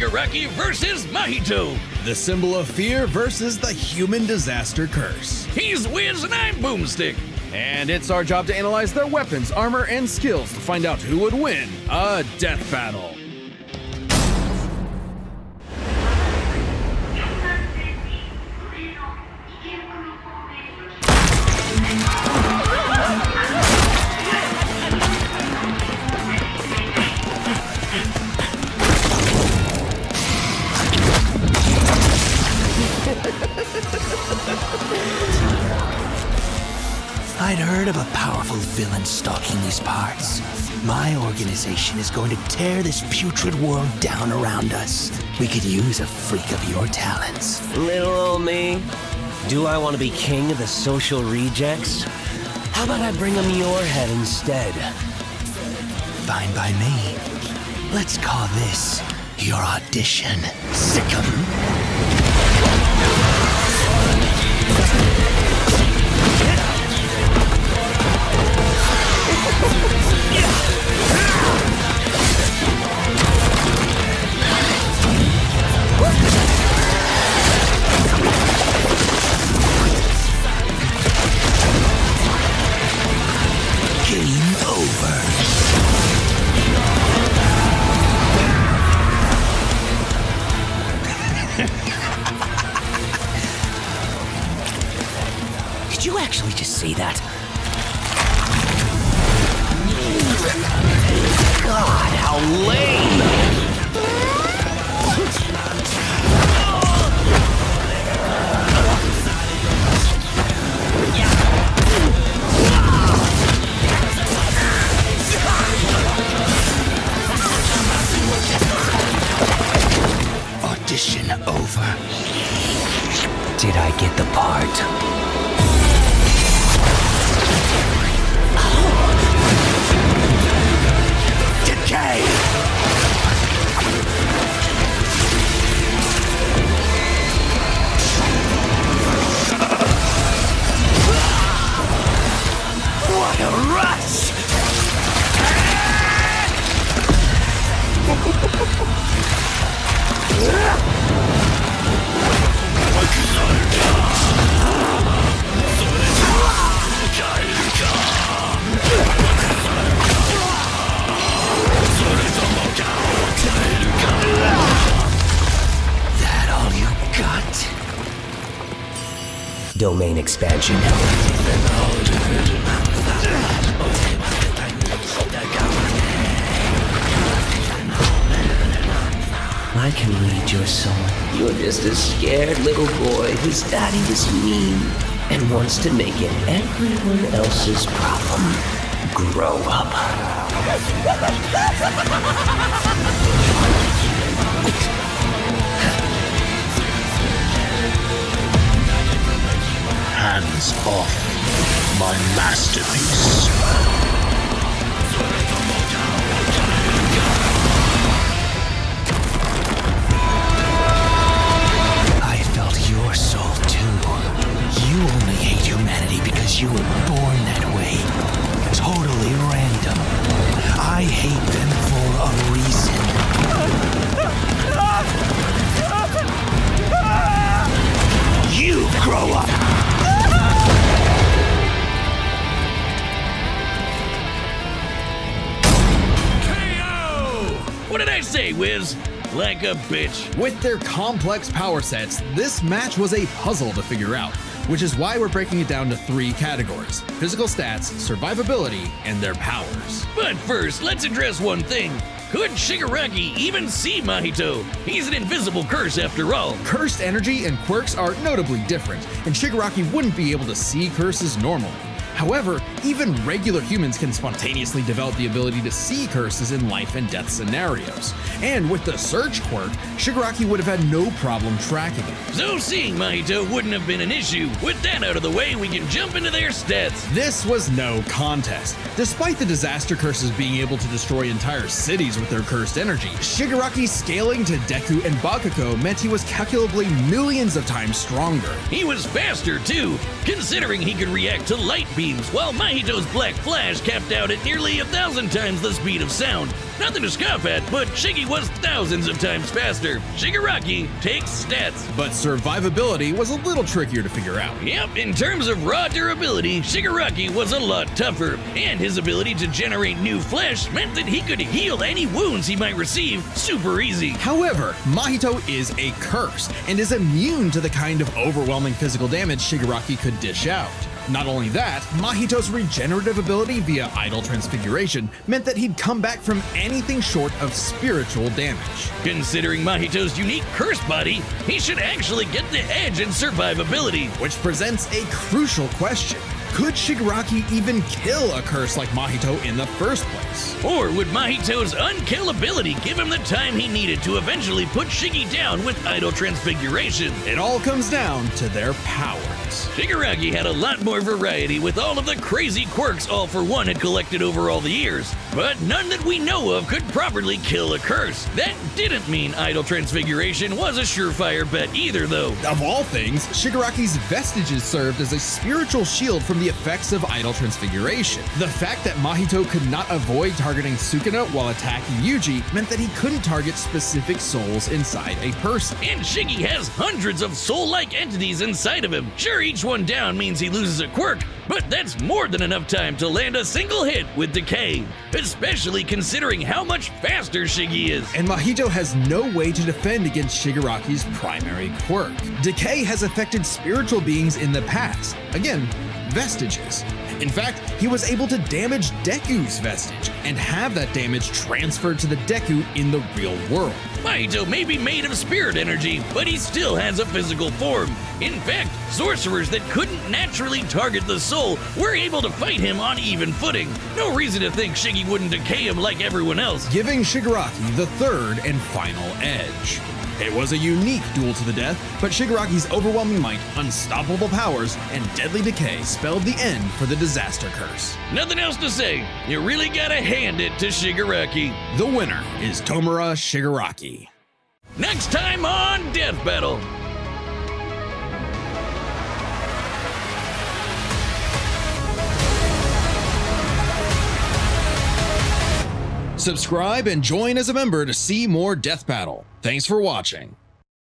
Shigaraki versus Mahito. The symbol of fear versus the human disaster curse. He's Wiz and I'm Boomstick. And it's our job to analyze their weapons, armor, and skills to find out who would win a death battle. I'd heard of a powerful villain stalking these parts. My organization is going to tear this putrid world down around us. We could use a freak of your talents. Little old me. Do I want to be king of the social rejects? How about I bring them your head instead? Fine by me. Let's call this your audition, Sickum. Game over. Did you actually just say that? God, how lame! Audition over. Did I get the part? Decay! What a rush! That all you got? Domain expansion. I can read your soul. You're just a scared little boy whose daddy was mean and wants to make it everyone else's problem. Grow up. Hands off my masterpiece. I felt your soul too. You only hate humanity because you were born that way. Totally random. I hate them for a reason. You grow up! KO! What did I say, Wiz? Like a bitch. With their complex power sets, this match was a puzzle to figure out, which is why we're breaking it down to 3 categories: physical stats, survivability, and their powers. But first, let's address one thing. Could Shigaraki even see Mahito? He's an invisible curse after all. Cursed energy and quirks are notably different, and Shigaraki wouldn't be able to see curses normally. However, even regular humans can spontaneously develop the ability to see curses in life and death scenarios. And with the search quirk, Shigaraki would have had no problem tracking it. So seeing Mahito wouldn't have been an issue. With that out of the way, we can jump into their stats. This was no contest. Despite the disaster curses being able to destroy entire cities with their cursed energy, Shigaraki's scaling to Deku and Bakugo meant he was calculably millions of times stronger. He was faster too, considering he could react to light beams beams, while Mahito's black flash capped out at nearly 1,000 times the speed of sound. Nothing to scoff at, but Shiggy was thousands of times faster. Shigaraki takes stats. But survivability was a little trickier to figure out. Yep, in terms of raw durability, Shigaraki was a lot tougher, and his ability to generate new flesh meant that he could heal any wounds he might receive super easy. However, Mahito is a curse and is immune to the kind of overwhelming physical damage Shigaraki could dish out. Not only that, Mahito's regenerative ability via idle transfiguration meant that he'd come back from anything short of spiritual damage. Considering Mahito's unique curse body, he should actually get the edge in survivability. Which presents a crucial question. Could Shigaraki even kill a curse like Mahito in the first place? Or would Mahito's unkillability give him the time he needed to eventually put Shiggy down with idle transfiguration? It all comes down to their powers. Shigaraki had a lot more variety with all of the crazy quirks All For One had collected over all the years, but none that we know of could properly kill a curse. That didn't mean idle transfiguration was a surefire bet either, though. Of all things, Shigaraki's vestiges served as a spiritual shield from the effects of idle transfiguration. The fact that Mahito could not avoid targeting Sukuna while attacking Yuji meant that he couldn't target specific souls inside a person. And Shiggy has hundreds of soul-like entities inside of him. Sure, each one down means he loses a quirk, but that's more than enough time to land a single hit with Decay, especially considering how much faster Shiggy is. And Mahito has no way to defend against Shigaraki's primary quirk. Decay has affected spiritual beings in the past. Again, vestiges. In fact, he was able to damage Deku's vestige and have that damage transferred to the Deku in the real world. Mahito may be made of spirit energy, but he still has a physical form. In fact, sorcerers that couldn't naturally target the soul were able to fight him on even footing. No reason to think Shiggy wouldn't decay him like everyone else. Giving Shigaraki the third and final edge. It was a unique duel to the death, but Shigaraki's overwhelming might, unstoppable powers, and deadly decay spelled the end for the disaster curse. Nothing else to say. You really gotta hand it to Shigaraki. The winner is Tomura Shigaraki. Next time on Death Battle. Subscribe and join as a member to see more Death Battle. Thanks for watching.